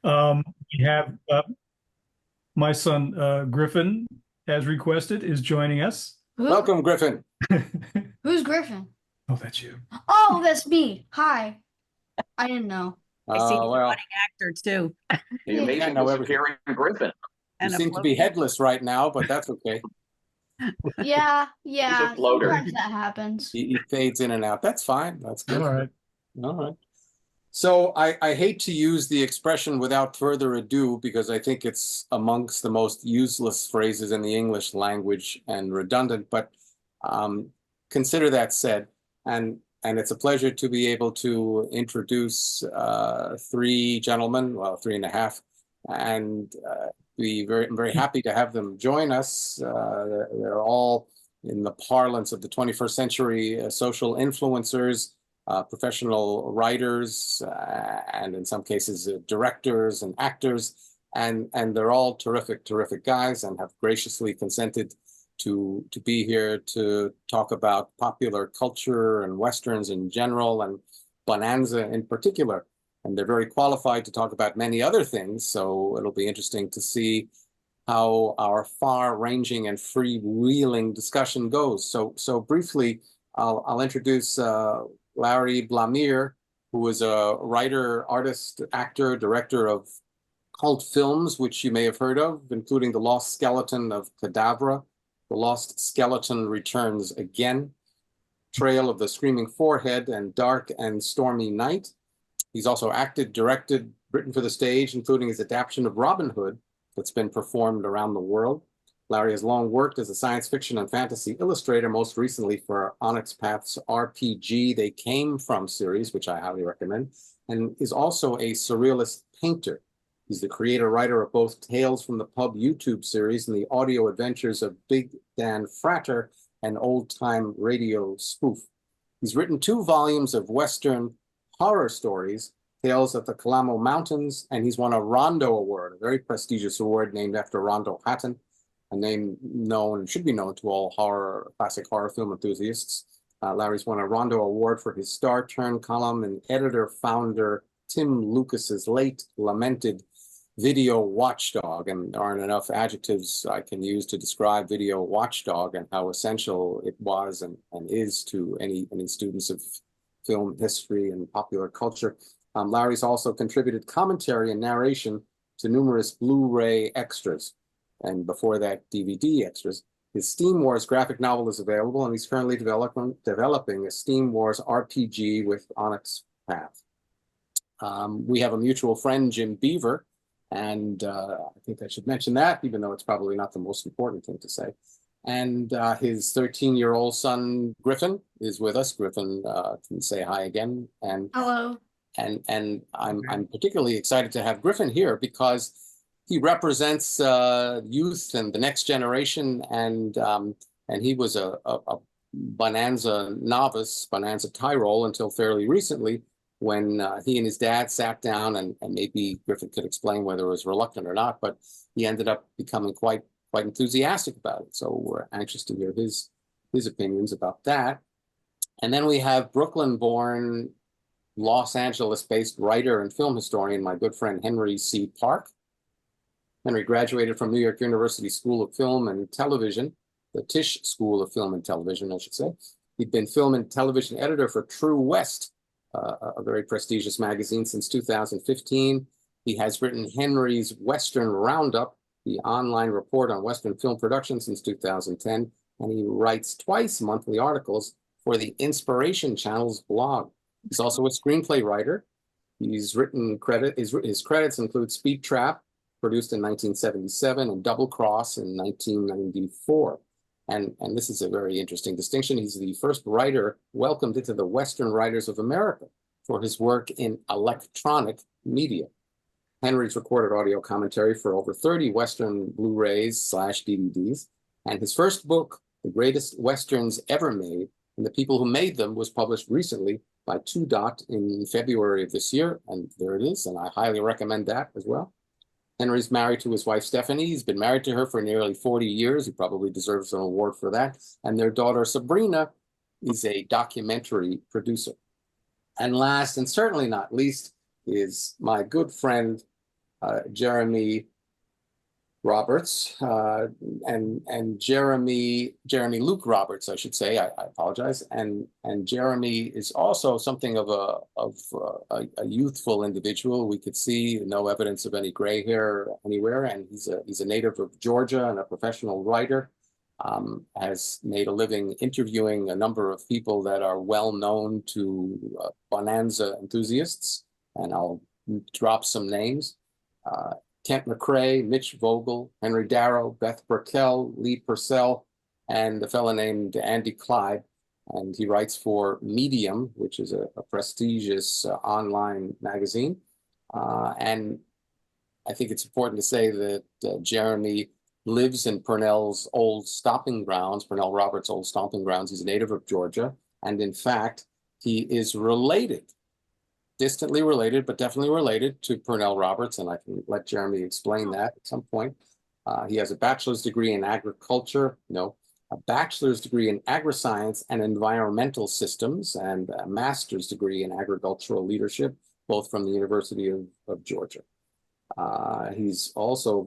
We have my son Griffin, as requested, is joining us. Who? Welcome, Griffin. Who's Griffin? Oh, that's you. Oh, that's me. Hi. I didn't know. I see he's a Well, budding actor too. The Yeah. amazing know everything. disappearing Griffin. You And a seem to be floating. headless right now, but that's okay. Yeah, yeah. floater. Sometimes that happens. He fades in and out. That's fine. That's good. All right. All right. So I hate to use the expression without further ado because I think it's amongst the most useless phrases in the English language and redundant, but consider that said. And it's a pleasure to be able to introduce three gentlemen, well, three and a half, and be very happy to have them join us. They're all, in the parlance of the 21st century, social influencers, professional writers, and in some cases directors and actors, and they're all terrific guys, and have graciously consented to be here to talk about popular culture and westerns in general, and Bonanza in particular. And they're very qualified to talk about many other things, so it'll be interesting to see how our far-ranging and freewheeling discussion goes. So briefly, I'll introduce Larry Blamire, who is a writer, artist, actor, director of cult films, which you may have heard of, including The Lost Skeleton of Cadavra, The Lost Skeleton Returns Again, Trail of the Screaming Forehead, and Dark and Stormy Night. He's also acted, directed, written for the stage, including his adaptation of Robin Hood that's been performed around the world. Larry has long worked as a science fiction and fantasy illustrator, most recently for Onyx Path's RPG They Came From series, which I highly recommend, and is also a surrealist painter. He's the creator-writer of both Tales from the Pub YouTube series and the audio adventures of Big Dan Frater, an old-time radio spoof. He's written 2 volumes of Western horror stories, Tales of the Calamo Mountains, and he's won a Rondo Award, a very prestigious award named after Rondo Hatton, a name known, should be known to all classic horror film enthusiasts. Larry's won a Rondo Award for his Star Turn column, and editor-founder Tim Lucas's late lamented video watchdog, and there aren't enough adjectives I can use to describe video watchdog and how essential it was and is to any students of film history and popular culture. Larry's also contributed commentary and narration to numerous Blu-ray extras, and before that, DVD extras. His Steam Wars graphic novel is available, and he's currently developing a Steam Wars RPG with Onyx Path. We have a mutual friend, Jim Beaver, and I think I should mention that, even though it's probably not the most important thing to say. And his 13-year-old son, Griffin, is with us. Griffin can say hi again. And Hello. And I'm particularly excited to have Griffin here because he represents youth and the next generation, and he was a Bonanza novice, Bonanza Tyrol, until fairly recently, when he and his dad sat down, and maybe Griffin could explain whether it was reluctant or not, but he ended up becoming quite enthusiastic about it. So we're anxious to hear his opinions about that. And then we have Brooklyn-born, Los Angeles-based writer and film historian, my good friend Henry C. Parke. Henry graduated from New York University School of Film and Television, the Tisch School of Film and Television, I should say. He'd been film and television editor for True West, a very prestigious magazine, since 2015. He has written Henry's Western Roundup, the online report on Western film production, since 2010, and he writes twice monthly articles for the Inspiration Channel's blog. He's also a screenplay writer. He's written his credits include Speed Trap, produced in 1977, and Double Cross in 1994. And this is a very interesting distinction. He's the first writer welcomed into the Western Writers of America for his work in electronic media. Henry's recorded audio commentary for over 30 Western Blu-rays/DVDs, and his first book, The Greatest Westerns Ever Made, and the People Who Made Them, was published recently by Two Dot in February of this year, and there it is, and I highly recommend that as well. Henry's married to his wife, Stephanie. He's been married to her for nearly 40 years. He probably deserves an award for that. And their daughter, Sabrina, is a documentary producer. And last, and certainly not least, is my good friend, Jeremy Roberts, and Jeremy Luke Roberts, I should say. I apologize. And Jeremy is also something of a youthful individual. We could see no evidence of any gray hair anywhere, and he's a native of Georgia and a professional writer. Has made a living interviewing a number of people that are well known to Bonanza enthusiasts, and I'll drop some names. Kent McCrae, Mitch Vogel, Henry Darrow, Beth Burkell, Lee Purcell, and a fellow named Andy Klyde. And he writes for Medium, which is a prestigious online magazine. And I think it's important to say that Jeremy lives in Purnell's old stomping grounds, Purnell Roberts' old stomping grounds. He's a native of Georgia. And in fact, he is related, distantly related, but definitely related to Purnell Roberts, and I can let Jeremy explain that at some point. He has a bachelor's degree in agriculture, a bachelor's degree in agri-science and environmental systems, and a master's degree in agricultural leadership, both from the University of Georgia. He's also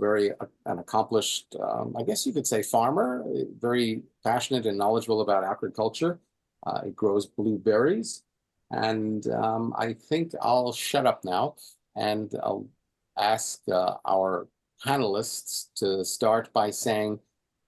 an accomplished, I guess you could say, farmer, very passionate and knowledgeable about agriculture. He grows blueberries. And I think I'll shut up now, and I'll ask our panelists to start by saying,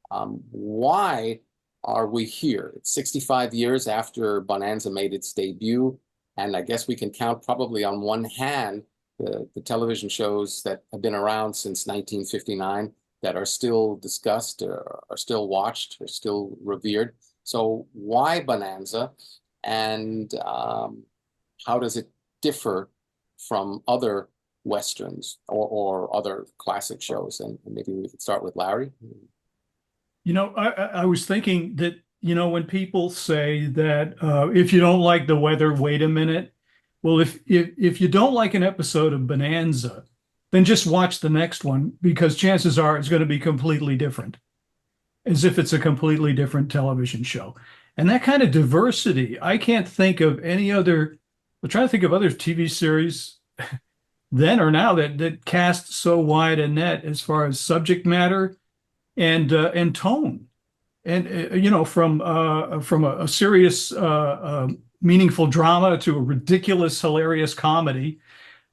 why are we here? It's 65 years after Bonanza made its debut, and I guess we can count probably on one hand the television shows that have been around since 1959 that are still discussed, or are still watched, or still revered. So why Bonanza? And how does it differ from other Westerns or other classic shows? And maybe we could start with Larry. I was thinking that, when people say that if you don't like the weather, wait a minute. Well, if you don't like an episode of Bonanza, then just watch the next one, because chances are it's going to be completely different, as if it's a completely different television show. And that kind of diversity, I can't think of any other. I'm trying to think of other TV series then or now that cast so wide a net as far as subject matter and tone, and from a serious meaningful drama to a ridiculous hilarious comedy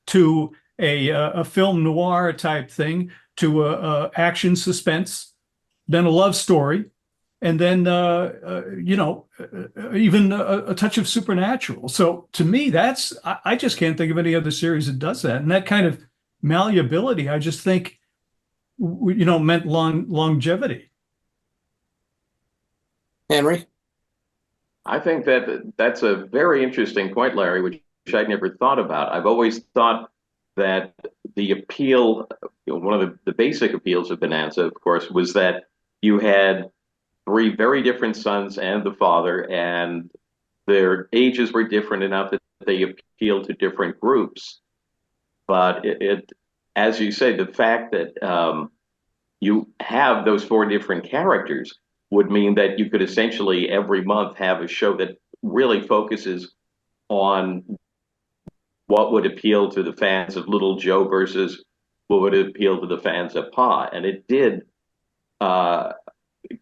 to a film noir type thing to a action suspense, then a love story, and then even a touch of supernatural. So to me, I just can't think of any other series that does that. And that kind of malleability, I just think, meant longevity. Henry? I think that's a very interesting point, Larry, which I'd never thought about. I've always thought that the appeal, one of the basic appeals of Bonanza, of course, was that you had three very different sons and the father, and their ages were different enough that they appealed to different groups. But as you say, the fact that you have those four different characters would mean that you could essentially every month have a show that really focuses on what would appeal to the fans of Little Joe versus what would appeal to the fans of Pa. And it did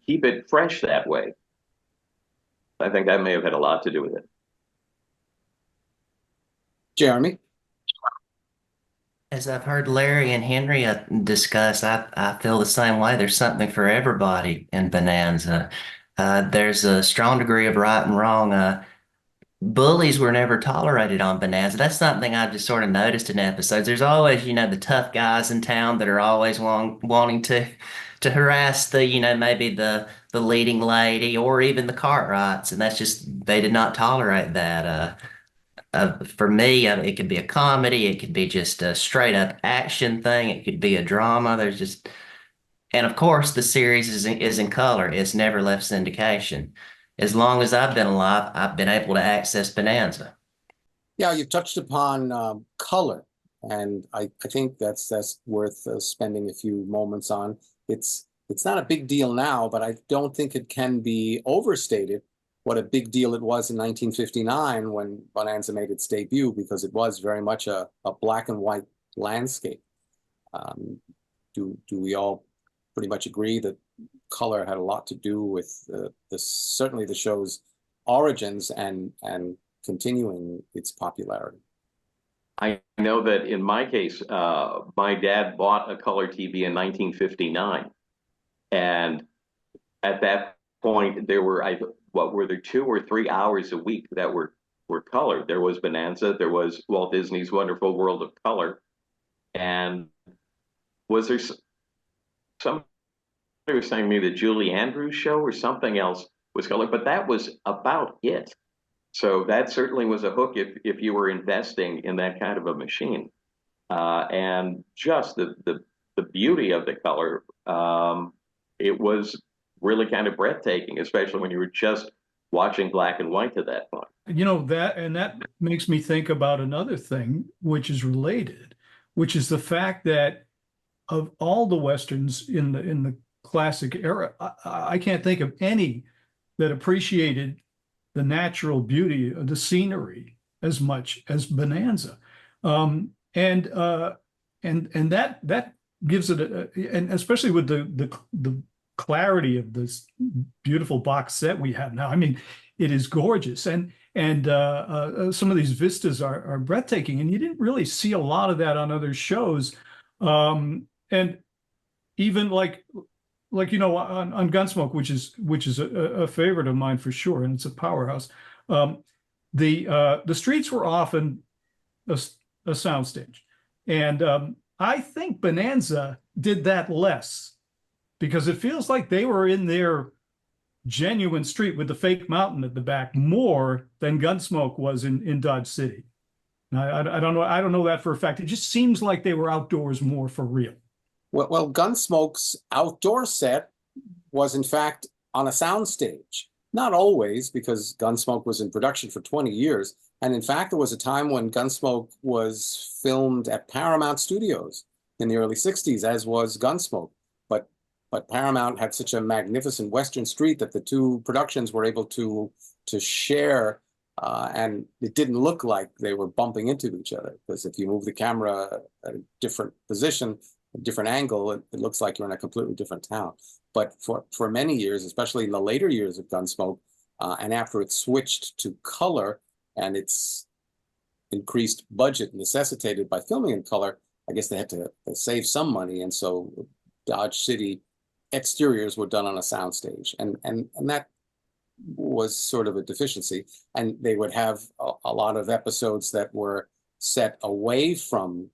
keep it fresh that way. I think that may have had a lot to do with it. Jeremy? As I've heard Larry and Henry discuss, I feel the same way. There's something for everybody in Bonanza. There's a strong degree of right and wrong. Bullies were never tolerated on Bonanza. That's something I've just sort of noticed in episodes. There's always, the tough guys in town that are always wanting to harass maybe the leading lady or even the Cartwrights, and that's just they did not tolerate that. For me, it could be a comedy, it could be just a straight up action thing, it could be a drama. And of course, the series is in color. It's never left syndication. As long as I've been alive, I've been able to access Bonanza. Yeah, you've touched upon color, and I think that's worth spending a few moments on. It's not a big deal now, but I don't think it can be overstated what a big deal it was in 1959 when Bonanza made its debut, because it was very much a black and white landscape. Do we all pretty much agree that color had a lot to do with certainly the show's origins and continuing its popularity? I know that in my case, my dad bought a color TV in 1959, and at that point there were what were there 2 or 3 hours a week that were colored. There was Bonanza, there was Walt Disney's Wonderful World of Color, and was there somebody was saying to me the Julie Andrews show or something else was colored, but that was about it. So that certainly was a hook if you were investing in that kind of a machine. And just the beauty of the color, it was really kind of breathtaking, especially when you were just watching black and white to that point. You know, that makes me think about another thing which is related, which is the fact that of all the Westerns in the classic era, I can't think of any that appreciated the natural beauty of the scenery as much as Bonanza. And that gives it and especially with the clarity of this beautiful box set we have now. I mean, it is gorgeous, and some of these vistas are breathtaking, and you didn't really see a lot of that on other shows. And even like you know, on Gunsmoke, which is a favorite of mine for sure, and it's a powerhouse. The streets were often a soundstage, and I think Bonanza did that less, because it feels like they were in their genuine street with the fake mountain at the back more than Gunsmoke was in Dodge City. Now, I don't know that for a fact. It just seems like they were outdoors more for real. Well, Gunsmoke's outdoor set was in fact on a soundstage. Not always, because Gunsmoke was in production for 20 years. And in fact, there was a time when Gunsmoke was filmed at Paramount Studios in the early 60s, as was Gunsmoke. But Paramount had such a magnificent Western street that the two productions were able to share, and it didn't look like they were bumping into each other, because if you move the camera at a different position, a different angle, it looks like you're in a completely different town. But for many years, especially in the later years of Gunsmoke, and after it switched to color and its increased budget necessitated by filming in color, I guess they had to save some money, and so Dodge City exteriors were done on a soundstage, and that was sort of a deficiency. And they would have a lot of episodes that were set away from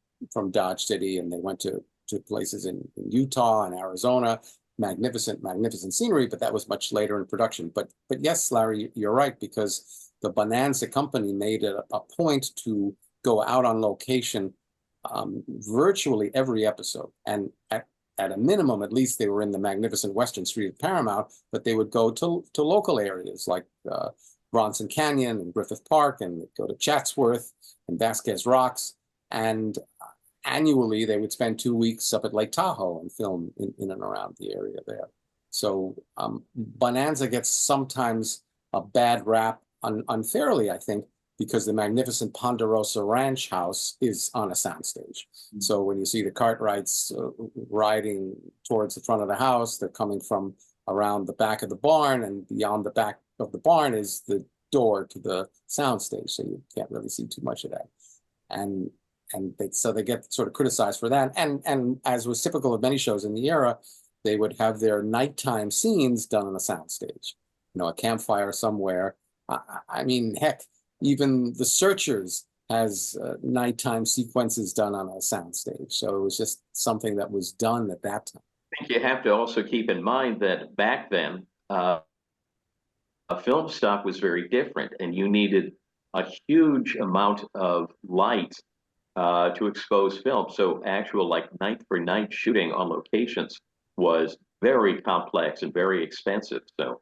Dodge City, and they went to places in Utah and Arizona. Magnificent scenery, but that was much later in production. But yes, Larry, you're right, because the Bonanza company made it a point to go out on location virtually every episode, and at a minimum, at least, they were in the magnificent Western Street of Paramount, but they would go to local areas like Bronson Canyon and Griffin Parke, and they'd go to Chatsworth and Vasquez Rocks. And annually, they would spend 2 weeks up at Lake Tahoe and film in and around the area there. So Bonanza gets sometimes a bad rap, unfairly, I think, because the magnificent Ponderosa Ranch house is on a soundstage. So when you see the Cartwrights riding towards the front of the house, they're coming from around the back of the barn, and beyond the back of the barn is the door to the soundstage, so you can't really see too much of that. So they get sort of criticized for that. And as was typical of many shows in the era, they would have their nighttime scenes done on a soundstage, you know, a campfire somewhere. I mean, heck, even The Searchers has nighttime sequences done on a soundstage. So it was just something that was done at that time. I think you have to also keep in mind that back then, a film stock was very different, and you needed a huge amount of light to expose film. So actual like night for night shooting on locations was very complex and very expensive. So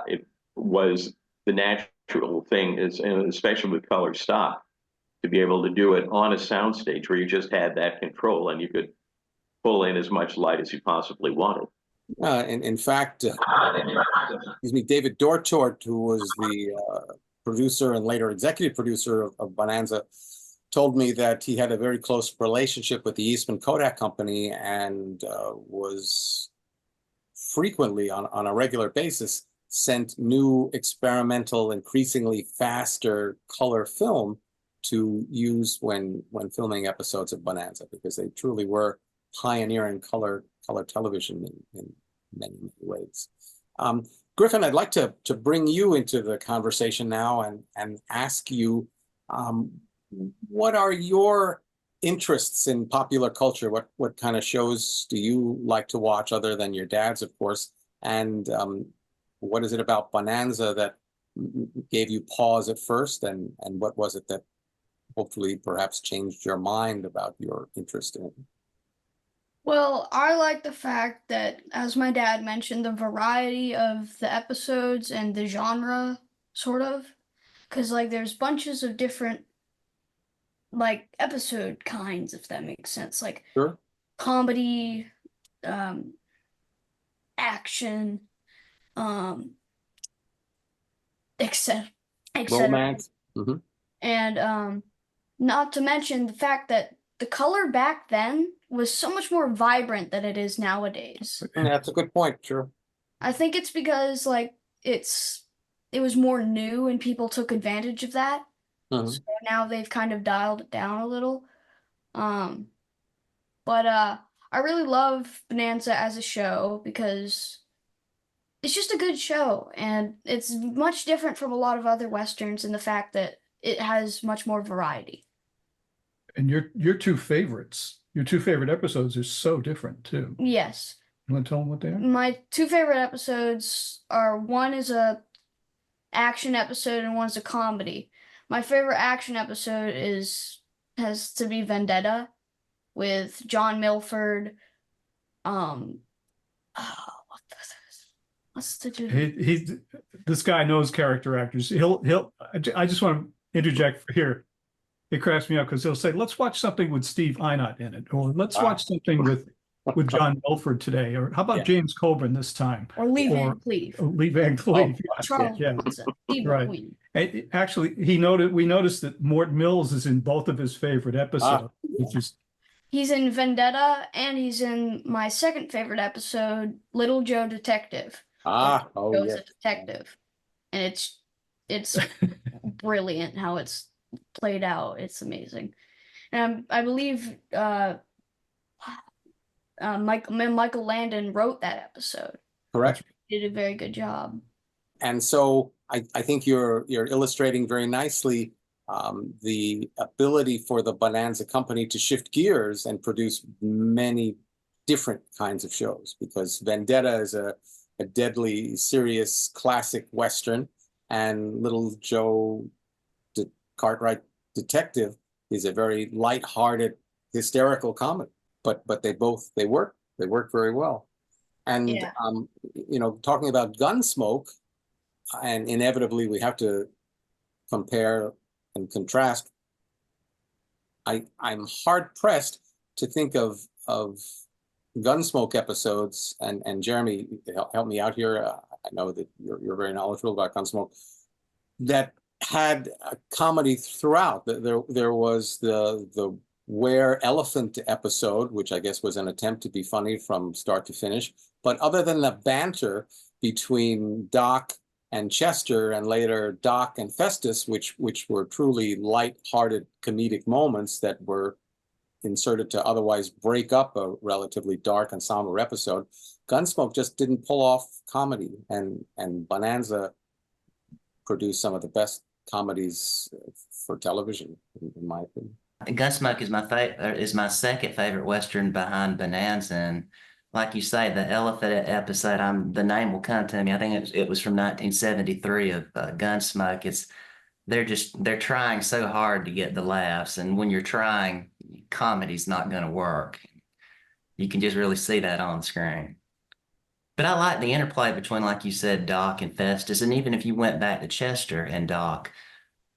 it was the natural thing, especially with color stock, to be able to do it on a soundstage where you just had that control and you could pull in as much light as you possibly wanted. In fact, excuse me, David Dortort, who was the producer and later executive producer of Bonanza, told me that he had a very close relationship with the Eastman Kodak Company and was frequently on a regular basis sent new experimental, increasingly faster color film to use when filming episodes of Bonanza, because they truly were pioneering color television in many, many ways. Griffin, I'd like to bring you into the conversation now and ask you, what are your interests in popular culture? What kind of shows do you like to watch other than your dad's, of course? And what is it about Bonanza that gave you pause at first? And what was it that hopefully perhaps changed your mind about your interest in it? Well, I like the fact that, as my dad mentioned, the variety of the episodes and the genre, sort of. Because, like, there's bunches of different, like, episode kinds, if that makes sense. Like, Sure. comedy, action, etc., etc. Romance. Mhm. And not to mention the fact that the color back then was so much more vibrant than it is nowadays. That's a good point. Sure. I think it's because like it was more new and people took advantage of that. Mhm. So now they've kind of dialed it down a little. But I really love Bonanza as a show because it's just a good show, and it's much different from a lot of other westerns in the fact that it has much more variety. And your two favorite episodes are so different too. Yes. You want to tell them what they are? My two favorite episodes are, one is a action episode and one's a comedy. My favorite action episode has to be Vendetta with John Milford. What's the dude? This guy knows character actors. I just want to interject here. It cracks me up because he'll say, "Let's watch something with Steve Einert in it," or "Let's watch something with John Milford today," or "How about James Coburn this time?" Or Lee Van Cleef. Lee Van Cleef. Charles Yeah. Bronson, Steve Right. McQueen. Actually, we noticed that Mort Mills is in both of his favorite episodes, which is He's in Vendetta, and he's in my second favorite episode, Little Joe Detective. Joe's a detective, and it's brilliant how it's played out. It's amazing, and I believe Michael Landon wrote that episode. Correct. He did a very good job. And so I think you're illustrating very nicely the ability for the Bonanza Company to shift gears and produce many different kinds of shows, because Vendetta is a deadly serious classic Western, and Little Joe Cartwright Detective is a very light-hearted, hysterical comedy. But they work very well. And talking about Gunsmoke, and inevitably we have to compare and contrast. I'm hard pressed to think of Gunsmoke episodes, and Jeremy, help me out here. I know that you're very knowledgeable about Gunsmoke, that had a comedy throughout. There was the Were Elephant episode, which I guess was an attempt to be funny from start to finish. But other than the banter between Doc and Chester, and later Doc and Festus, which were truly light-hearted comedic moments that were inserted to otherwise break up a relatively dark and somber episode, Gunsmoke just didn't pull off comedy, and Bonanza produced some of the best comedies for television, in my opinion. Gunsmoke is my second favorite Western behind Bonanza. And like you say, the elephant episode, the name will come to me. I think it was from 1973 of Gunsmoke. They're trying so hard to get the laughs, and when you're trying, comedy's not going to work. You can just really see that on screen. But I like the interplay between, like you said, Doc and Festus, and even if you went back to Chester and Doc,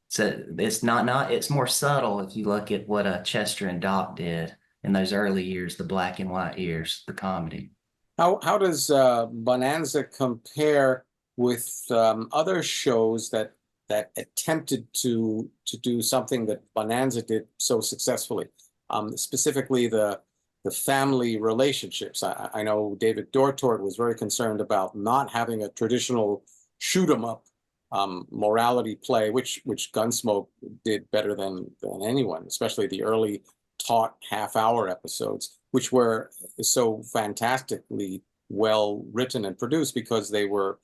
so it's more subtle if you look at what Chester and Doc did in those early years, the black and white years, the comedy. How does Bonanza compare with other shows that that attempted to do something that Bonanza did so successfully. Specifically the family relationships. I know David Dortort was very concerned about not having a traditional shoot 'em up morality play, which Gunsmoke did better than anyone, especially the early taut half-hour episodes, which were so fantastically well written and produced because they were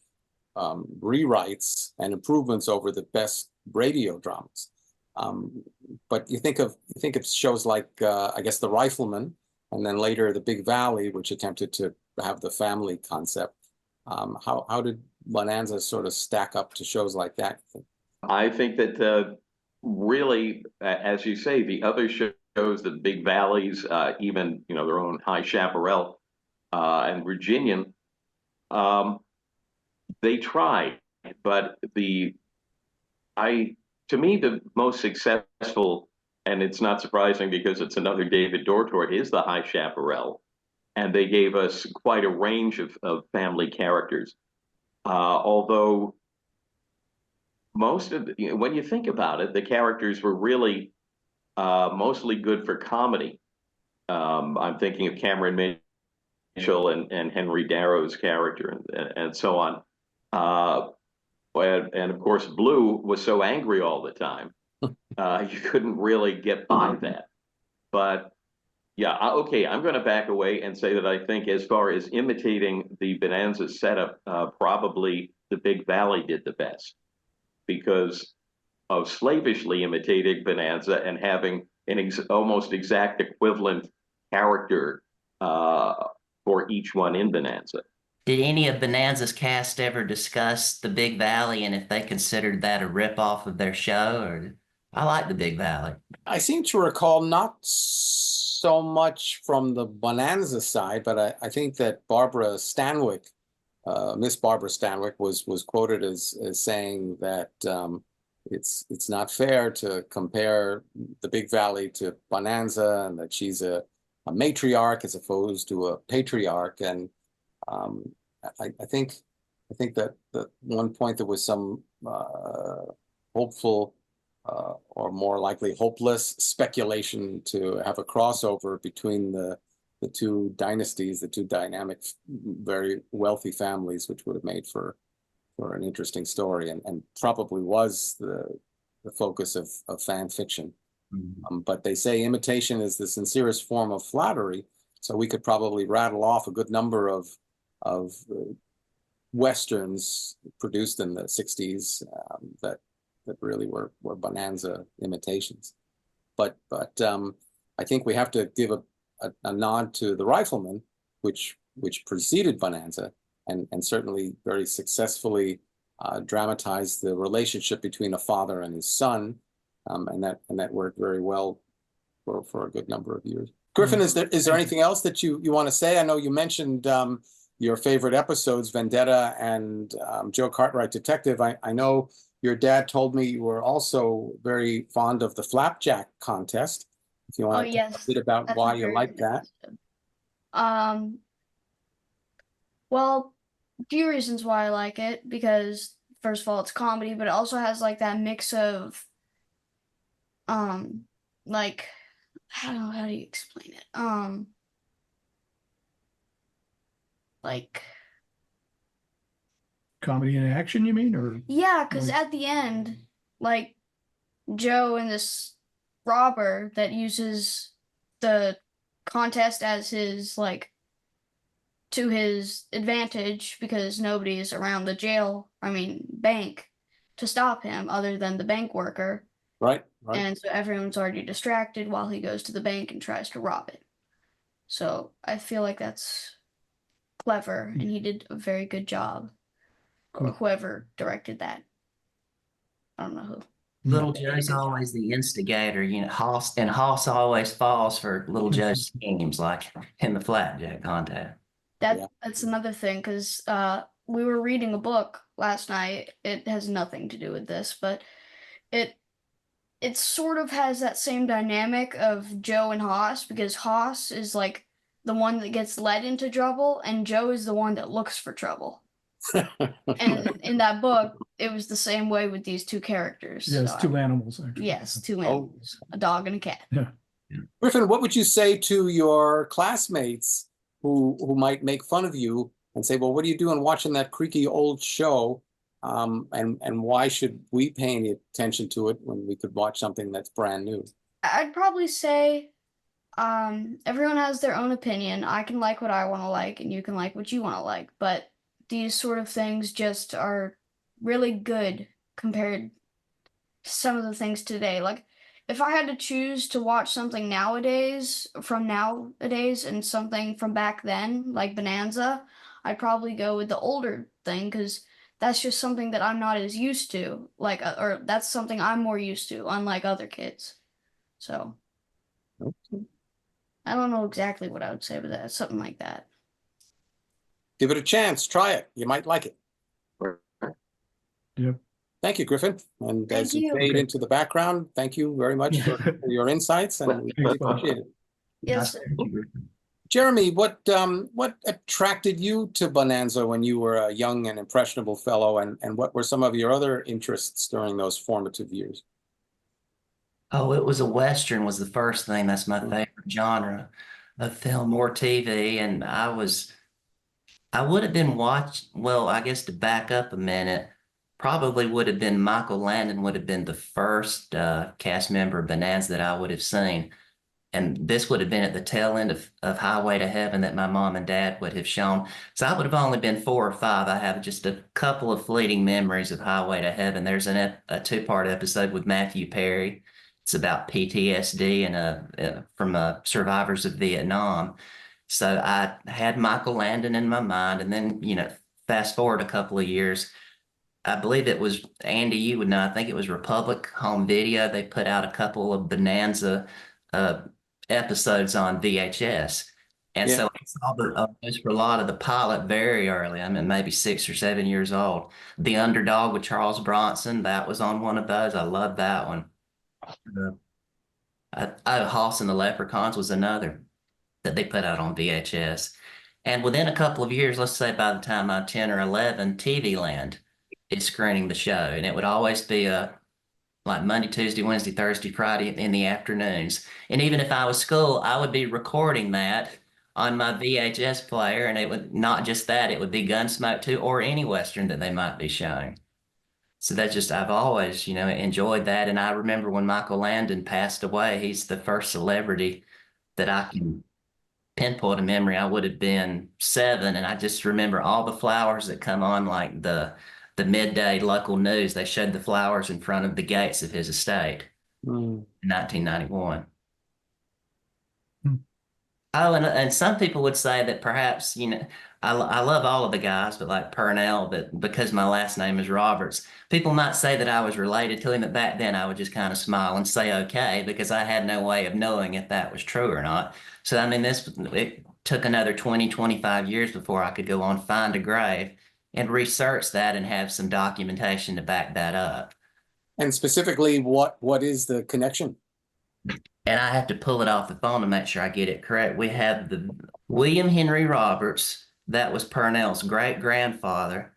rewrites and improvements over the best radio dramas. But you think of shows like I guess The Rifleman, and then later The Big Valley, which attempted to have the family concept. How did Bonanza sort of stack up to shows like that? I think that really, as you say, the other shows, the Big Valleys, even their own High Chaparral and Virginian, they tried, but to me the most successful, and it's not surprising because it's another David Dortort, is the High Chaparral, and they gave us quite a range of family characters. Although most of when you think about it, the characters were really mostly good for comedy. I'm thinking of Cameron Mitchell and Henry Darrow's character and so on. And of course, Blue was so angry all the time, you couldn't really get by that. But yeah, okay, I'm going to back away and say that I think as far as imitating the Bonanza setup, probably the Big Valley did the best because of slavishly imitating Bonanza and having an almost exact equivalent character for each one in Bonanza. Did any of Bonanza's cast ever discuss the Big Valley and if they considered that a ripoff of their show? Or I like the Big Valley. I seem to recall not so much from the Bonanza side, but I think that Barbara Stanwyck, Miss Barbara Stanwyck, was quoted as saying that it's not fair to compare the Big Valley to Bonanza, and that she's a matriarch as opposed to a patriarch. And I think that at one point there was some hopeful or more likely hopeless speculation to have a crossover between the two dynasties, the two dynamic, very wealthy families, which would have made for an interesting story, and probably was the focus of fan fiction. Mm-hmm. But they say imitation is the sincerest form of flattery, so we could probably rattle off a good number of westerns produced in the 60s that really were Bonanza imitations. But I think we have to give a nod to The Rifleman, which preceded Bonanza, and certainly very successfully dramatized the relationship between a father and his son, and that worked very well for a good number of years. Griffin, is there anything else that you want to say? I know you mentioned your favorite episodes, Vendetta and Joe Cartwright Detective. I know your dad told me you were also very fond of the Flapjack contest. If you want to talk a bit about That's why a you very like good that. episode. Well, a few reasons why I like it, because first of all, it's comedy, but it also has like that mix of like how do you explain it? Like Comedy and action, you mean? Or yeah, because like, at the end, like Joe and this robber that uses the contest as his to his advantage because nobody is around the bank to stop him other than the bank worker. Right. And so everyone's already distracted while he goes to the bank and tries to rob it. So I feel like that's clever, and he did a very good job. Or Cool. whoever directed that. I don't know who. Little Joe's always the instigator, Hoss always falls for Little Joe's schemes, like in the Flapjack contest. That's another thing, because we were reading a book last night. It has nothing to do with this, but it sort of has that same dynamic of Joe and Hoss, because Hoss is like the one that gets led into trouble, and Joe is the one that looks for trouble. And in that book, it was the same way with these two characters. Yes, So two animals, actually. yes, two Oh. animals, a dog and a cat. Yeah. Griffin, what would you say to your classmates who might make fun of you and say, well, what are you doing watching that creaky old show? And why should we pay any attention to it when we could watch something that's brand new? I'd probably say everyone has their own opinion. I can like what I want to like, and you can like what you want to like. But these sort of things just are really good compared to some of the things today. Like, if I had to choose to watch something nowadays, and something from back then, like Bonanza, I'd probably go with the older thing because that's just something that I'm not as used to. Like, or that's something I'm more used to, unlike other kids. So. Okay. I don't know exactly what I would say, but that's something like that. Give it a chance. Try it. You might like it. Yep. Thank you, Griffin. And Thank as you you. fade Okay. into the background, thank you very much for your insights, and we Thanks, Bob. appreciate it. Yes, sir. Jeremy, what attracted you to Bonanza when you were a young and impressionable fellow, and what were some of your other interests during those formative years? Oh, it was a Western was the first thing. That's my favorite genre of film or TV. And I would have been well, I guess to back up a minute, probably would have been Michael Landon would have been the first cast member of Bonanza that I would have seen. And this would have been at the tail end of Highway to Heaven that my mom and dad would have shown. So I would have only been 4 or 5. I have just a couple of fleeting memories of Highway to Heaven. There's a 2-part episode with Matthew Perry. It's about PTSD and from survivors of Vietnam. So I had Michael Landon in my mind, and then fast forward a couple of years. I believe it was Andy. You would know. I think it was Republic Home Video. They put out a couple of Bonanza episodes on VHS, and Yeah. so I saw those for a lot of the pilot very early. I mean, maybe 6 or 7 years old. The Underdog with Charles Bronson. That was on one of those. I love that one. Hoss and the Leprechauns was another that they put out on VHS. And within a couple of years, let's say by the time I'm 10 or 11, TV Land is screening the show. And it would always be like Monday, Tuesday, Wednesday, Thursday, Friday in the afternoons. And even if I was school, I would be recording that on my VHS player. And it would not just that, it would be Gunsmoke too, or any Western that they might be showing. So that's just, I've always, enjoyed that. And I remember when Michael Landon passed away, he's the first celebrity that I can pinpoint a memory. I would have been 7. And I just remember all the flowers that come on, like the midday local news. They showed the flowers in front of the gates of his estate in 1991. Oh, and some people would say that perhaps, I love all of the guys, but like Purnell, but because my last name is Roberts, people might say that I was related to him, but back then I would just kind of smile and say, okay, because I had no way of knowing if that was true or not. So, I mean, it took another 20, 25 years before I could go on Find a Grave and research that and have some documentation to back that up. And specifically, what is the connection? And I have to pull it off the phone to make sure I get it correct. We have the William Henry Roberts. That was Purnell's great grandfather.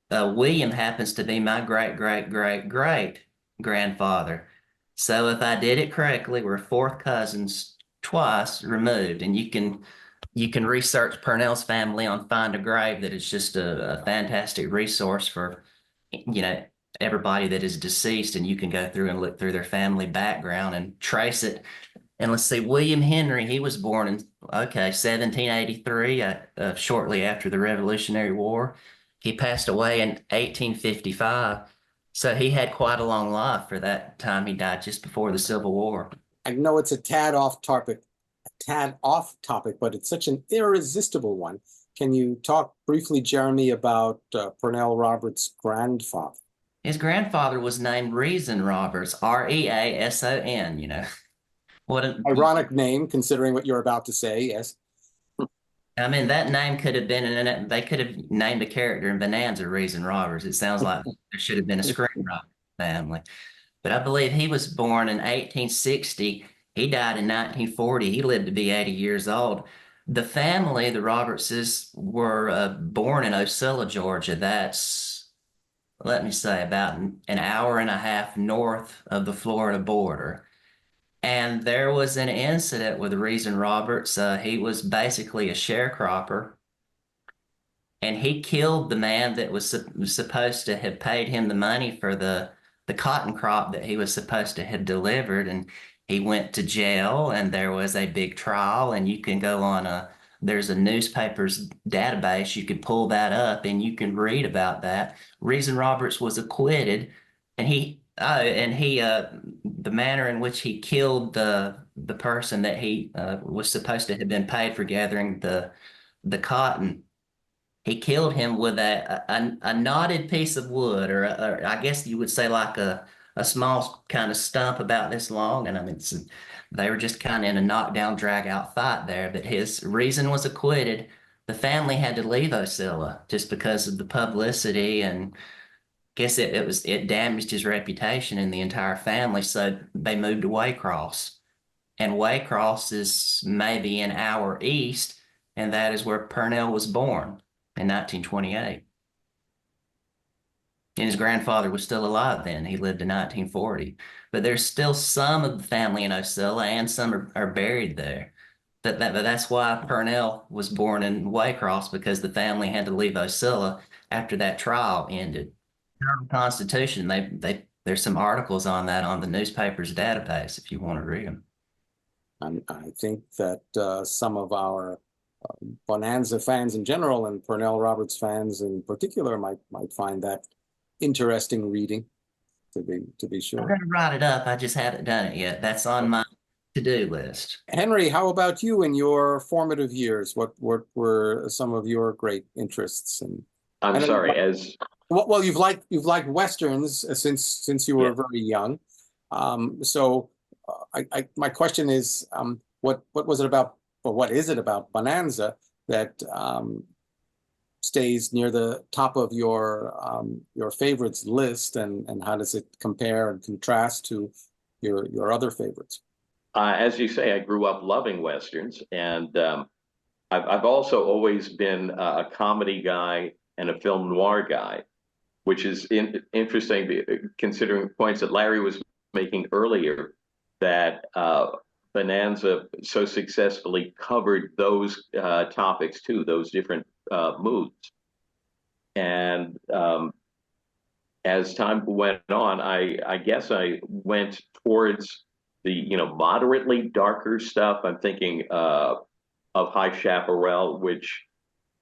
William happens to be my great great great great grandfather. So if I did it correctly, we're 4th cousins twice removed. And you can research Purnell's family on Find a Grave. That is just a fantastic resource for everybody that is deceased, and you can go through and look through their family background and trace it. And let's see, William Henry, he was born in 1783, shortly after the Revolutionary War. He passed away in 1855. So he had quite a long life for that time. He died just before the Civil War. I know it's a tad off topic, but it's such an irresistible one. Can you talk briefly, Jeremy, about Purnell Roberts' grandfather? His grandfather was named Reason Roberts, Reason. What an Ironic name, considering what you're about to say, yes. I mean, that name could have been, they could have named a character in Bonanza Reason Roberts. It sounds like there should have been a screenwriter family. But I believe he was born in 1860. He died in 1940. He lived to be 80 years old. The family, the Robertses, were born in Ocilla, Georgia. That's, let me say, about an hour and a half north of the Florida border. And there was an incident with Reason Roberts. He was basically a sharecropper, and he killed the man that was supposed to have paid him the money for the cotton crop that he was supposed to have delivered. And he went to jail, and there was a big trial. And you can go on there's a newspaper's database. You can pull that up, and you can read about that. Reason Roberts was acquitted, and the manner in which he killed the person that he was supposed to have been paid for gathering the cotton. He killed him with a knotted piece of wood, or I guess you would say like a small kind of stump about this long. And I mean, they were just kind of in a knockdown, drag out fight there. But his Reason was acquitted. The family had to leave Ocilla just because of the publicity, and guess it damaged his reputation in the entire family. So they moved to Waycross, and Waycross is maybe an hour east, and that is where Purnell was born in 1928. And his grandfather was still alive then. He lived in 1940. But there's still some of the family in Ocilla, and some are buried there. But that's why Purnell was born in Waycross, because the family had to leave Ocilla after that trial ended. Constitution, there's some articles on that on the newspaper's database if you want to read them. I think that some of our Bonanza fans in general, and Purnell Roberts fans in particular, might find that interesting reading. To be sure. I'm going to write it up. I just haven't done it yet. That's on my to-do list. Henry, how about you in your formative years? What were some of your great interests? I'm sorry, as well, you've liked Westerns since you were very young. So my question is, what was it about, or what is it about Bonanza that stays near the top of your favorites list, and how does it compare and contrast to your other favorites? as you say, I grew up loving Westerns, and I've also always been a comedy guy and a film noir guy, which is interesting considering points that Larry was making earlier, that Bonanza so successfully covered those topics too, those different moods. And as time went on, I guess I went towards the moderately darker stuff. I'm thinking of High Chaparral, which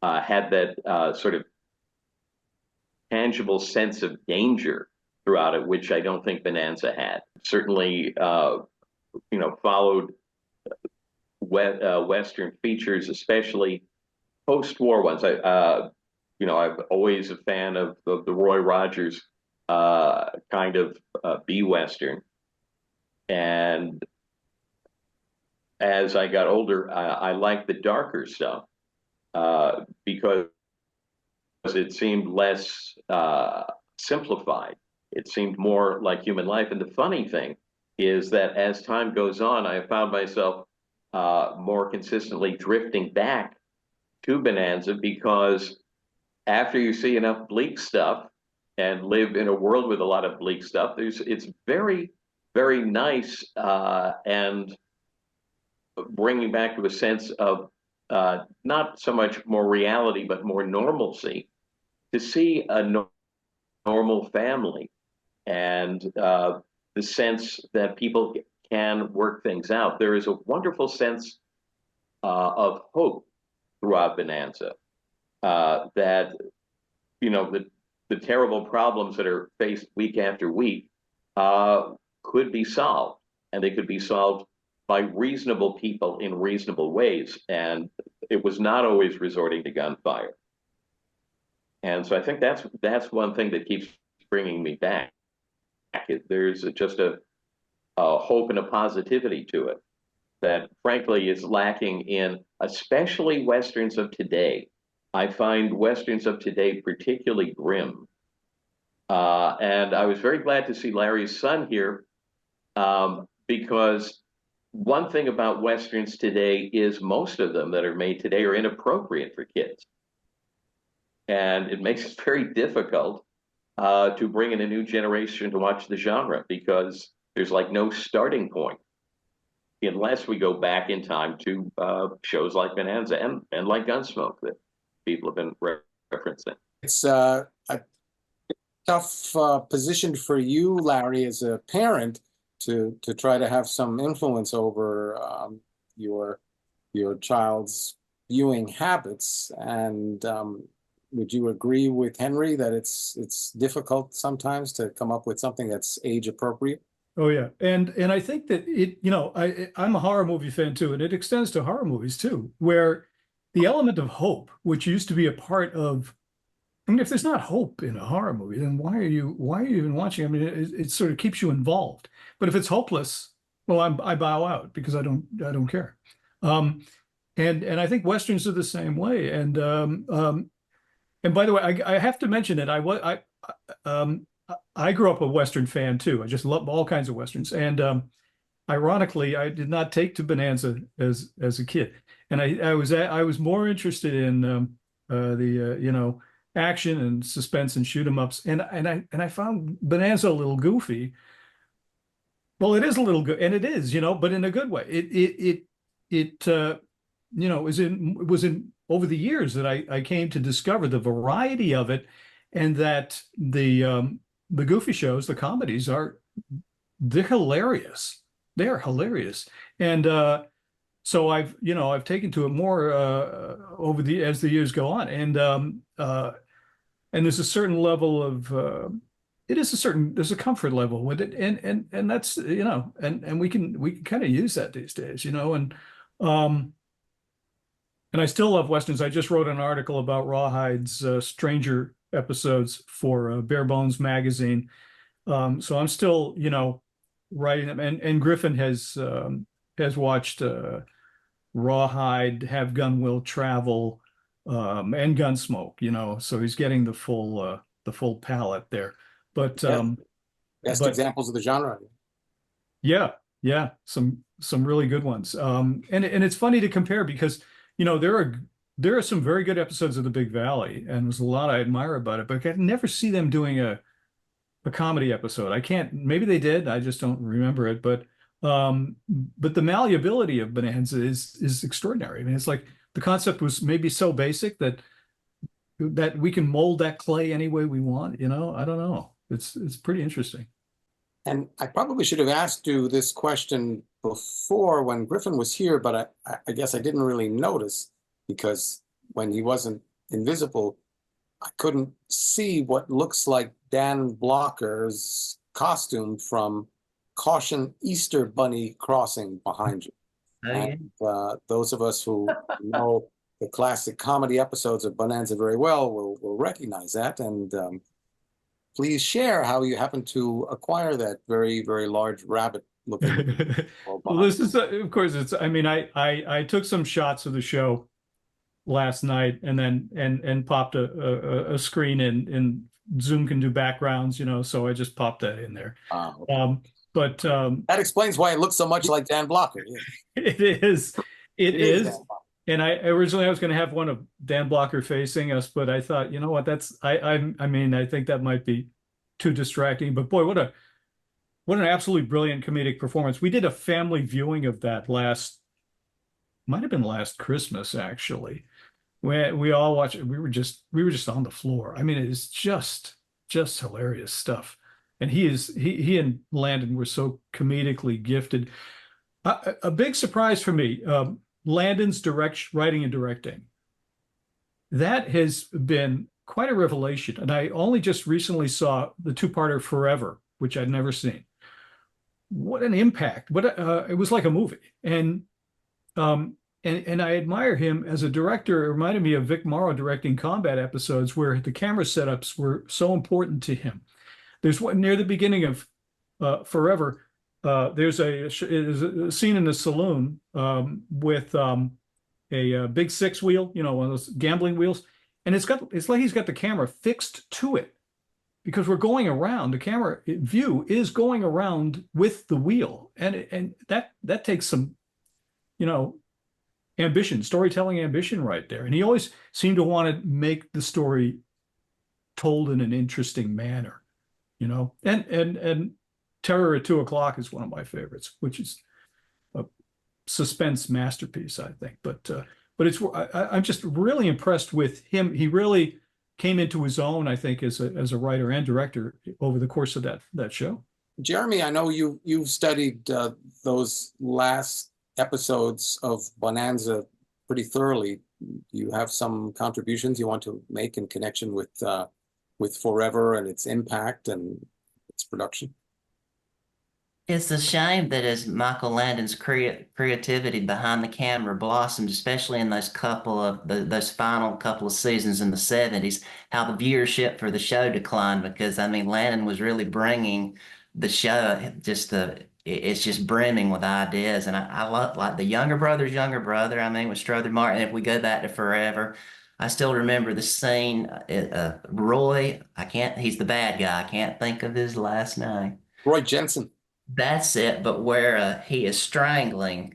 had that sort of tangible sense of danger throughout it, which I don't think Bonanza had. Certainly, followed Western features, especially post-war ones. I'm always a fan of the Roy Rogers kind of B-Western. And as I got older, I liked the darker stuff because it seemed less simplified. It seemed more like human life. And the funny thing is that as time goes on, I found myself more consistently drifting back to Bonanza, because after you see enough bleak stuff and live in a world with a lot of bleak stuff, it's very, very nice and bringing back to a sense of not so much more reality, but more normalcy, to see a normal family and the sense that people can work things out. There is a wonderful sense of hope throughout Bonanza, that the terrible problems that are faced week after week could be solved, and they could be solved by reasonable people in reasonable ways. And it was not always resorting to gunfire. And so I think that's one thing that keeps bringing me back. There's just a hope and a positivity to it that frankly is lacking in especially Westerns of today. I find Westerns of today particularly grim. And I was very glad to see Larry's son here, because one thing about Westerns today is most of them that are made today are inappropriate for kids. And it makes it very difficult to bring in a new generation to watch the genre because there's like no starting point unless we go back in time to shows like Bonanza and like Gunsmoke that people have been referencing. It's a tough position for you, Larry, as a parent to try to have some influence over your child's viewing habits. And would you agree with Henry that it's difficult sometimes to come up with something that's age appropriate? Oh yeah, and I think that I'm a horror movie fan too, and it extends to horror movies too, where the element of hope, which used to be a part of, I mean, if there's not hope in a horror movie, then why are you even watching? I mean, it sort of keeps you involved. But if it's hopeless, well, I bow out because I don't care. And I think Westerns are the same way. And by the way, I have to mention that I grew up a Western fan too. I just love all kinds of Westerns. And ironically, I did not take to Bonanza as a kid, and I was more interested in the action and suspense and shoot 'em ups, and I found Bonanza a little goofy. Well, it is a little good, and it is, but in a good way. Was in over the years that I came to discover the variety of it, and that the goofy shows, the comedies they're hilarious. They're hilarious. And so I've taken to it more as the years go on. And there's a certain level of there's a comfort level with it. And that's, and we can kind of use that these days, and I still love Westerns. I just wrote an article about Rawhide's Stranger episodes for Bare Bones magazine. So I'm still, writing them. And Griffin has watched Rawhide, Have Gun Will Travel, and Gunsmoke. So he's getting the full palette there. But Best but examples of the genre. yeah, some really good ones. And it's funny to compare because there are some very good episodes of The Big Valley, and there's a lot I admire about it, but I can never see them doing a comedy episode. I can't, maybe they did, I just don't remember it, but the malleability of Bonanza is extraordinary. I mean, it's like the concept was maybe so basic that we can mold that clay any way we want, I don't know. It's pretty interesting. And I probably should have asked you this question before when Griffin was here, but I guess I didn't really notice because when he wasn't invisible, I couldn't see what looks like Dan Blocker's costume from Caution Easter Bunny Crossing behind you. Oh, yeah. And those of us who know the classic comedy episodes of Bonanza very well will recognize that. And please share how you happen to acquire that very, very large rabbit looking. Well, this is, of course, I mean, I took some shots of the show last night and then and popped a screen in, and Zoom can do backgrounds, so I just popped that in there. Okay. But that explains why it looks so much like Dan Blocker. Yeah. It is. And I was going to have one of Dan Blocker facing us, but I thought, you know what, I mean, I think that might be too distracting. But boy, what an absolutely brilliant comedic performance. We did a family viewing of that might have been last Christmas, actually. We all watched it. We were just on the floor. I mean, it is just hilarious stuff. And he and Landon were so comedically gifted. A big surprise for me, Landon's writing and directing. That has been quite a revelation. And I only just recently saw the two-parter Forever, which I'd never seen. What an impact. It was like a movie. And I admire him as a director. It reminded me of Vic Morrow directing combat episodes where the camera setups were so important to him. There's one near the beginning of Forever. There's a scene in the saloon with a big six wheel, one of those gambling wheels, and it's like he's got the camera fixed to it, because we're going around. The camera view is going around with the wheel, and that takes some, ambition, storytelling ambition right there. And he always seemed to want to make the story told in an interesting manner, and Terror at 2 o'clock is one of my favorites, which is a suspense masterpiece, I think. But I'm just really impressed with him. He really came into his own, I think, as a writer and director over the course of that show. Jeremy, I know you've studied those last episodes of Bonanza pretty thoroughly. Do you have some contributions you want to make in connection with Forever and its impact and its production? It's a shame that as Michael Landon's creativity behind the camera blossomed, especially in those final couple of seasons in the 70s, how the viewership for the show declined, because I mean Landon was really bringing the show it's just brimming with ideas. And I love, like, the younger brother's younger brother. I mean, with Strother Martin, if we go back to Forever, I still remember the scene. Roy, he's the bad guy. I can't think of his last name. Roy Jensen. That's it. But where he is strangling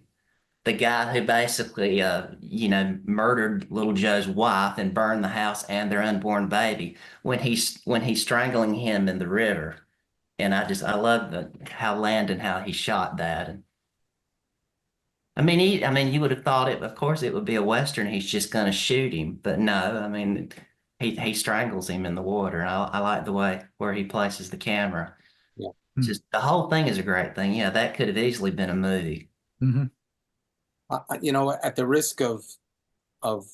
the guy who basically, murdered little Joe's wife and burned the house and their unborn baby, when he's strangling him in the river. And I love how Landon, how he shot that. And I mean, you would have thought of course, it would be a Western. He's just going to shoot him, but no. I mean, he strangles him in the water. And I like the way where he places the camera. Yeah, just the whole thing is a great thing. Yeah, that could have easily been a movie. Mm-hmm. At the risk of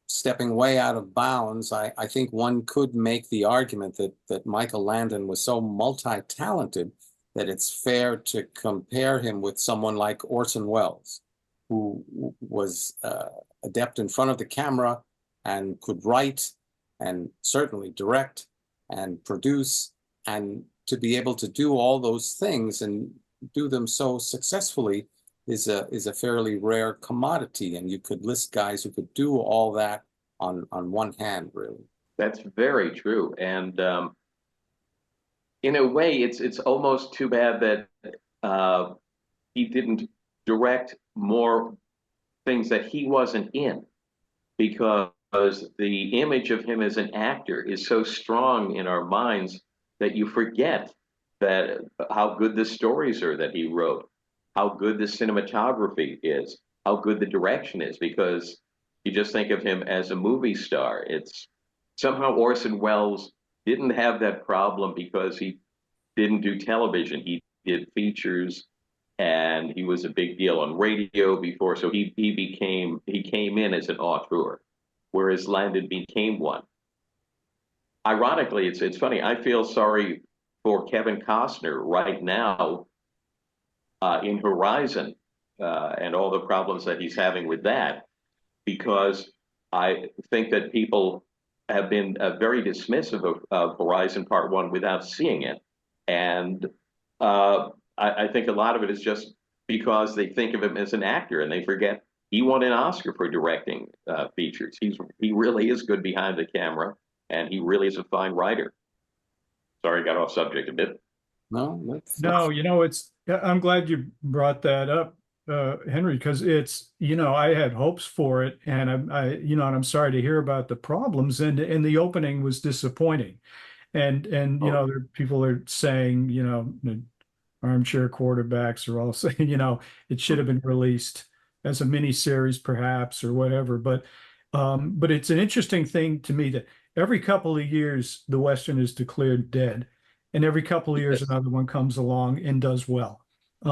stepping way out of bounds, I think one could make the argument that Michael Landon was so multi-talented that it's fair to compare him with someone like Orson Welles, who was adept in front of the camera and could write and certainly direct and produce, and to be able to do all those things and do them so successfully is a fairly rare commodity. And you could list guys who could do all that on one hand, really. That's very true. And in a way, it's almost too bad that he didn't direct more things that he wasn't in, because the image of him as an actor is so strong in our minds that you forget that how good the stories are that he wrote, how good the cinematography is, how good the direction is, because you just think of him as a movie star. It's somehow Orson Welles didn't have that problem because he didn't do television. He did features, and he was a big deal on radio before. So he came in as an auteur, whereas Landon became one. Ironically, it's funny. I feel sorry for Kevin Costner right now in Horizon and all the problems that he's having with that, because I think that people have been very dismissive of Horizon Part 1 without seeing it. And I think a lot of it is just because they think of him as an actor and they forget he won an Oscar for directing features. He really is good behind the camera, and he really is a fine writer. Sorry, I got off subject a bit. No, I'm glad you brought that up, Henry, because it's, I had hopes for it, and and I'm sorry to hear about the problems, and the opening was disappointing. And people are saying, the armchair quarterbacks are all saying, it should have been released as a mini series perhaps, or whatever. But it's an interesting thing to me that every couple of years the Western is declared dead, and every couple of years another one comes along and does well. I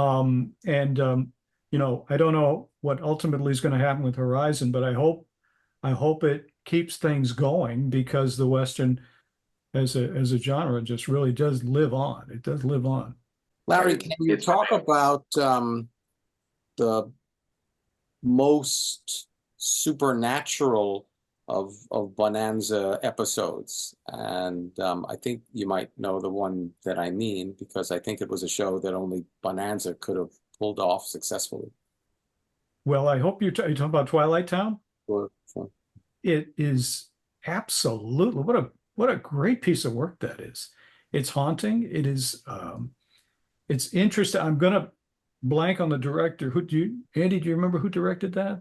don't know what ultimately is going to happen with Horizon, but I hope it keeps things going, because the Western as a genre just really does live on. It does live on. Larry, can you talk about the most supernatural of Bonanza episodes? And I think you might know the one that I mean, because I think it was a show that only Bonanza could have pulled off successfully. Well, I hope you're talking about Twilight Town. Sure. It is absolutely, what what a great piece of work that is. It's haunting. It is, it's interesting. I'm gonna blank on the director. Andy, do you remember who directed that?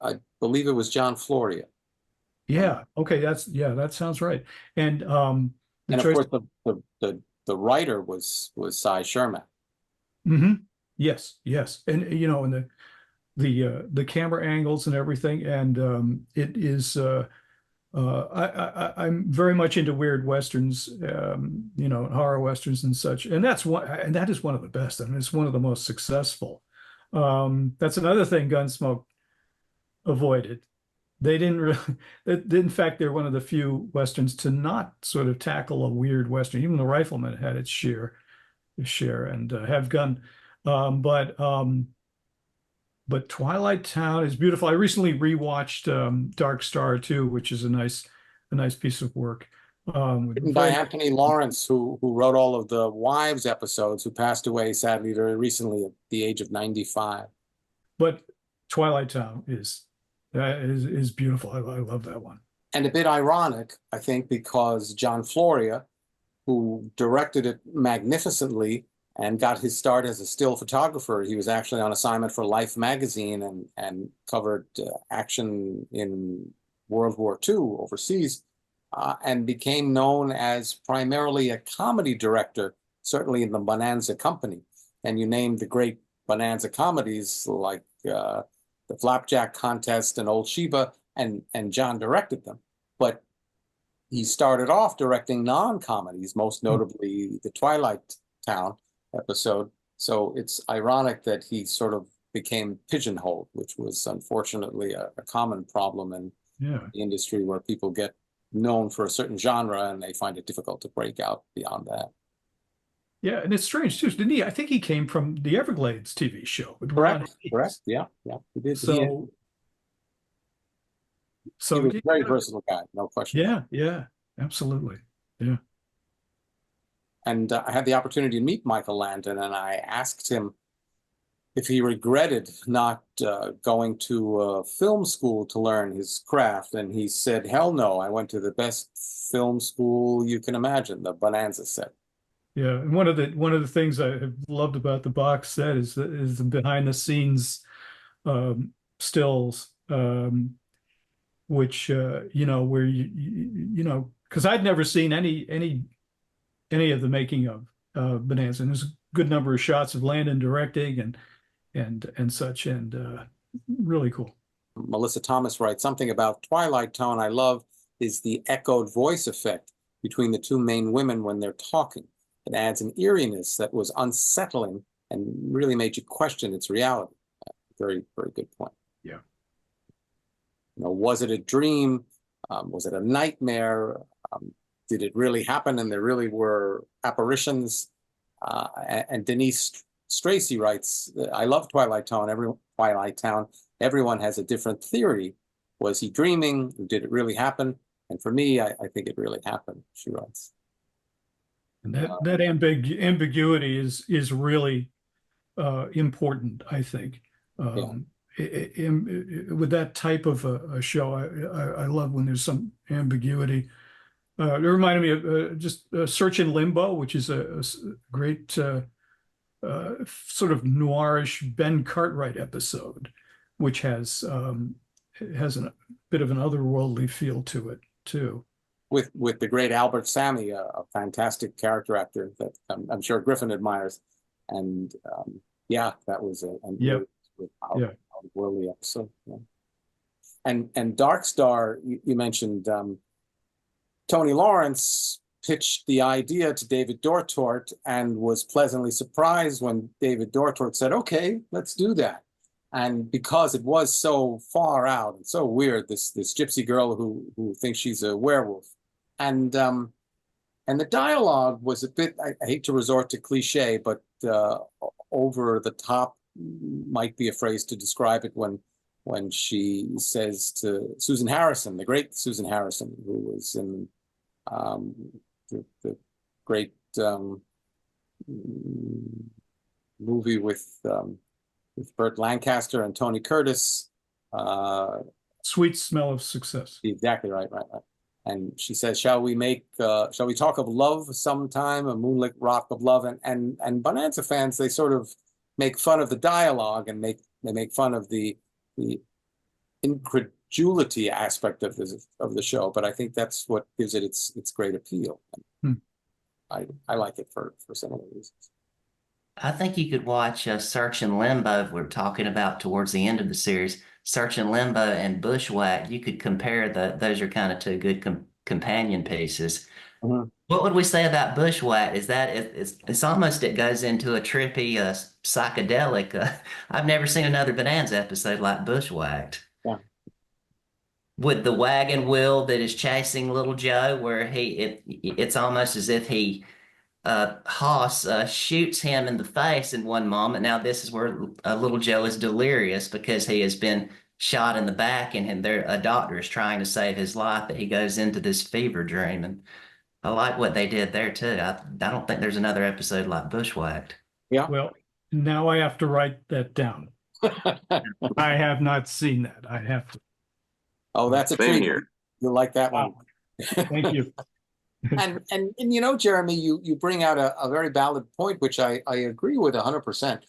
I believe it was John Floria. Yeah. Okay. That sounds right. And the And of choice. course, the writer was Cy Sherman. Mhm. Yes, yes. And and the camera angles and everything. And it is I'm very much into weird westerns, horror westerns and such. And that is one of the best. I mean, it's one of the most successful. That's another thing Gunsmoke avoided. They didn't really, in fact, they're one of the few westerns to not sort of tackle a weird western. Even The Rifleman had its share, and Have Gun. But Twilight Town is beautiful. I recently rewatched Dark Star too, which is a nice piece of work. Written by Anthony Lawrence, who wrote all of the Wives episodes, who passed away sadly very recently at the age of 95. But Twilight Town is beautiful. I love that one. And a bit ironic, I think, because John Floria, who directed it magnificently and got his start as a still photographer, he was actually on assignment for Life magazine and covered action in World War II overseas, and became known as primarily a comedy director, certainly in the Bonanza company. And you named the great Bonanza comedies like the Flapjack Contest and Old Sheba, and John directed them. But he started off directing non-comedies, most notably the Twilight Town episode. So it's ironic that he sort of became pigeonholed, which was unfortunately a common problem in the industry, where people get known for a certain genre and they find it difficult to break out beyond that. Yeah, and it's strange too, didn't he? I think he came from the Everglades TV show. Correct. Yeah, he did. So he was a very versatile guy, no question. Yeah, absolutely. Yeah. And I had the opportunity to meet Michael Landon, and I asked him if he regretted not going to film school to learn his craft. And he said, hell no, I went to the best film school you can imagine, the Bonanza set. Yeah, and one of the things I have loved about the box set is the behind the scenes stills, which where because I'd never seen any of the making of Bonanza. And there's a good number of shots of Landon directing and such, and really cool. Melissa Thomas writes, something about Twilight Town I love is the echoed voice effect between the two main women when they're talking. It adds an eeriness that was unsettling and really made you question its reality. Very, very good point. Yeah. Was it a dream? Was it a nightmare? Did it really happen and there really were apparitions? And Denise Stracy writes, I love Twilight Town. Everyone has a different theory. Was he dreaming? Did it really happen? And for me, I think it really happened, she writes. And that ambiguity is really important, I think. With that type of a show, I love when there's some ambiguity. It reminded me of just Search in Limbo, which is a great sort of noirish Ben Cartwright episode, which has a bit of an otherworldly feel to it too. With the great Albert Sammy, a fantastic character actor that I'm sure Griffin admires, and that was a worldly episode. Yeah. And Dark Star, you mentioned. Tony Lawrence pitched the idea to David Dortort and was pleasantly surprised when David Dortort said, "Okay, let's do that." And because it was so far out and so weird, this gypsy girl who thinks she's a werewolf. And the dialogue was a bit, I hate to resort to cliche, but over the top might be a phrase to describe it, when she says to Susan Harrison, the great Susan Harrison, who was in the great movie with Burt Lancaster and Tony Curtis. Sweet Smell of Success. Exactly right. And she says, shall we talk of love sometime, a moonlit rock of love? And Bonanza fans, they sort of make fun of the dialogue, and they make fun of the incredulity aspect of the show. But I think that's what gives it its great appeal. I like it for similar reasons. I think you could watch Search in Limbo. We're talking about towards the end of the series, Search in Limbo and Bushwhack. You could compare those are kind of two good companion pieces. Mhm. What would we say about Bushwhack? Is that it's almost it goes into a trippy psychedelic. I've never seen another Bonanza episode like Bushwhacked. Yeah. With the wagon wheel that is chasing Little Joe, where it's almost as if he Haas shoots him in the face in one moment. Now this is where Little Joe is delirious because he has been shot in the back, and a doctor is trying to save his life, but he goes into this fever dream. And I like what they did there too. I don't think there's another episode like Bushwhacked. Yeah. Well, now I have to write that down. I have not seen that. I have to. Oh, that's a Same treat. here. You like that one. Thank you. And you know, Jeremy, you bring out a very valid point, which I agree with 100%.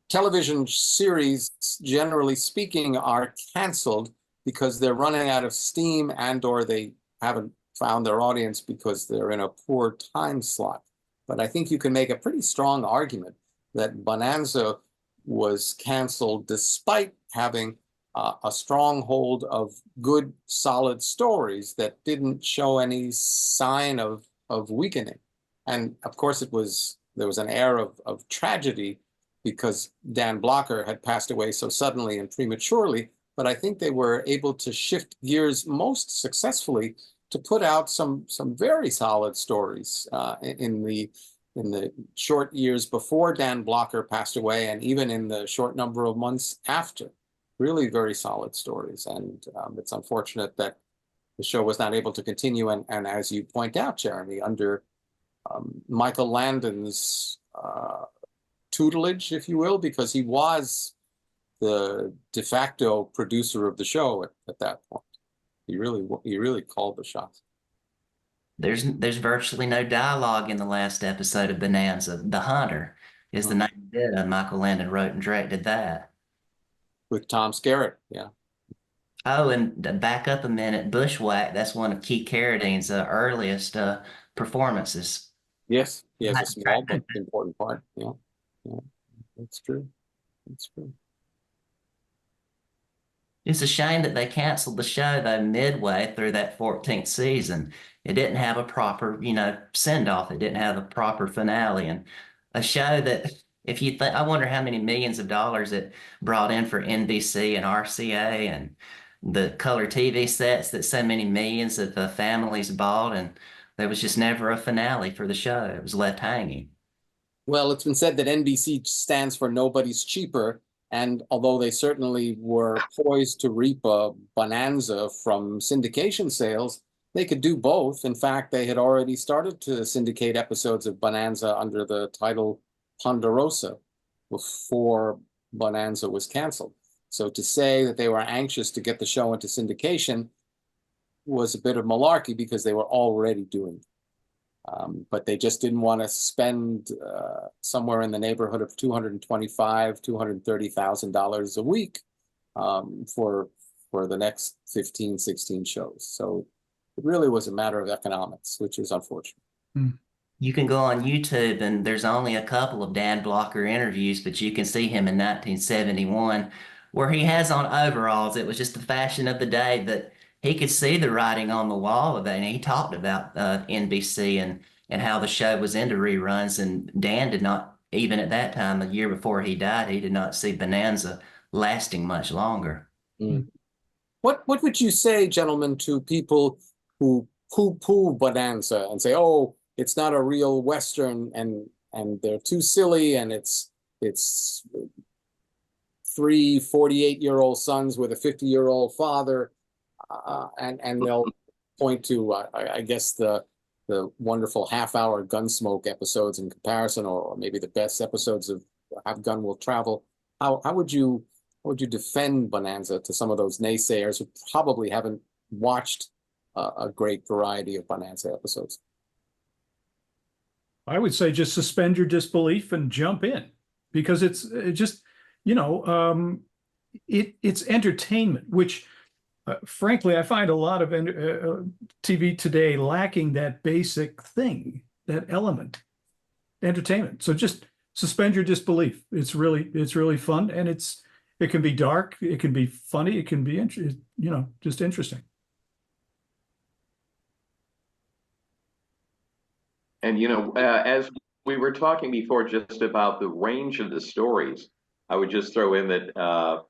Television series, generally speaking, are canceled because they're running out of steam, and or they haven't found their audience because they're in a poor time slot. But I think you can make a pretty strong argument that Bonanza was canceled despite having a stronghold of good, solid stories that didn't show any sign of weakening. And of course, there was an air of tragedy because Dan Blocker had passed away so suddenly and prematurely. But I think they were able to shift gears most successfully to put out some very solid stories in the short years before Dan Blocker passed away, and even in the short number of months after. Really very solid stories. And it's unfortunate that the show was not able to continue. And as you point out, Jeremy, under Michael Landon's tutelage, if you will, because he was the de facto producer of the show at that point. He really called the shots. There's virtually no dialogue in the last episode of Bonanza. The Hunter is the name that Michael Landon wrote and directed that. With Tom Skerritt, yeah. Oh, and back up a minute, Bushwhack, that's one of Keith Carradine's earliest performances. Yes, he has a small but important part. Yeah, that's true. That's true. It's a shame that they canceled the show, though, midway through that 14th season. It didn't have a proper, send-off. It didn't have a proper finale. And a show that, if you think, I wonder how many millions of dollars it brought in for NBC and RCA and the color TV sets that so many millions of families bought. And there was just never a finale for the show. It was left hanging. Well, it's been said that NBC stands for Nobody's Cheaper. And although they certainly were poised to reap a bonanza from syndication sales, they could do both. In fact, they had already started to syndicate episodes of Bonanza under the title Ponderosa before Bonanza was canceled. So to say that they were anxious to get the show into syndication was a bit of malarkey because they were already doing it. But they just didn't want to spend somewhere in the neighborhood of $225,000, $230,000 a week for the next 15, 16 shows. So it really was a matter of economics, which is unfortunate. You can go on YouTube, and there's only a couple of Dan Blocker interviews, but you can see him in 1971 where he has on overalls. It was just the fashion of the day, but he could see the writing on the wall of it. And he talked about NBC and how the show was into reruns. And Dan did not, even at that time, a year before he died, he did not see Bonanza lasting much longer. What would you say, gentlemen, to people who poo-poo Bonanza and say, oh, it's not a real Western and they're too silly and it's three 48-year-old sons with a 50-year-old father? And they'll point to, I guess, the wonderful half-hour Gunsmoke episodes in comparison, or maybe the best episodes of Have Gun Will Travel. How would you defend Bonanza to some of those naysayers who probably haven't watched a great variety of Bonanza episodes. I would say just suspend your disbelief and jump in, because it's just, it's entertainment, which frankly, I find a lot of TV today lacking that basic thing, that element, entertainment. So just suspend your disbelief. It's really fun, and it can be dark, it can be funny, it can be just interesting. And as we were talking before, just about the range of the stories, I would just throw in that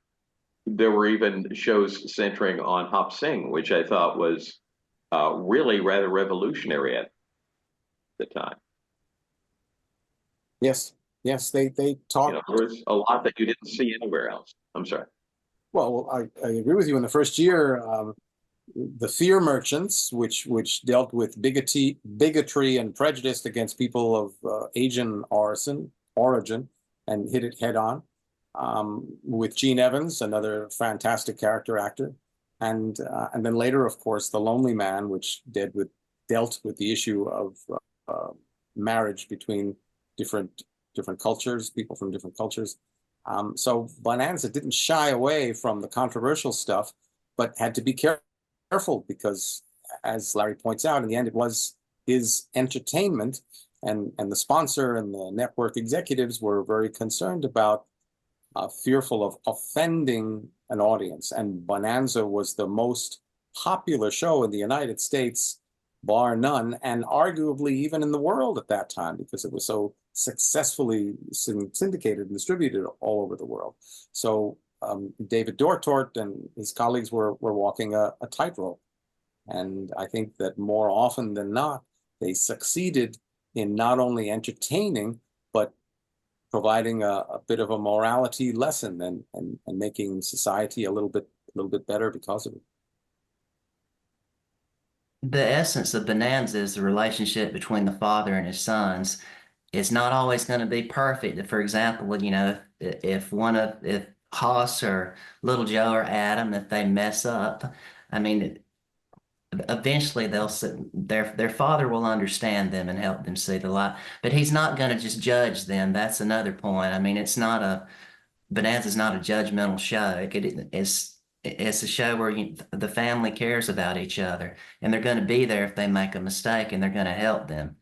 there were even shows centering on Hop Sing, which I thought was really rather revolutionary at the time. Yes, they talk. There was a lot that you didn't see anywhere else. I'm sorry. Well, I agree with you. In the first year, the Fear Merchants, which dealt with bigotry and prejudice against people of Asian origin, and hit it head on, with Gene Evans, another fantastic character actor, and then later, of course, The Lonely Man, which dealt with the issue of marriage between different cultures, people from different cultures. So Bonanza didn't shy away from the controversial stuff, but had to be careful because, as Larry points out, in the end, it was his entertainment, and the sponsor and the network executives were very concerned about, fearful of offending an audience. And Bonanza was the most popular show in the United States, bar none, and arguably even in the world at that time, because it was so successfully syndicated and distributed all over the world. So David Dortort and his colleagues were walking a tightrope. And I think that more often than not, they succeeded in not only entertaining, but providing a bit of a morality lesson and making society a little bit better because of it. The essence of Bonanza is the relationship between the father and his sons. It's not always going to be perfect. For example, if Hoss or Little Joe or Adam, if they mess up, I mean, eventually their father will understand them and help them see the light. But he's not going to just judge them. That's another point. I mean, Bonanza's not a judgmental show. It's a show where the family cares about each other, and they're going to be there if they make a mistake, and they're going to help them.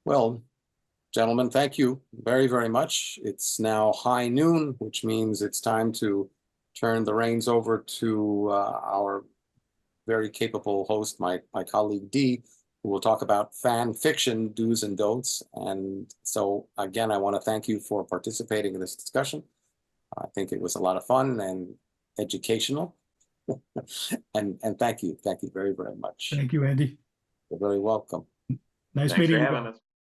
Well, gentlemen, thank you very, very much. It's now high noon, which means it's time to turn the reins over to our very capable host, my colleague Dee, who will talk about fan fiction do's and don'ts. And so, again, I want to thank you for participating in this discussion. I think it was a lot of fun and educational. and thank you very, very much. Thank you, Andy. You're very welcome. Nice Thanks meeting for you. having us.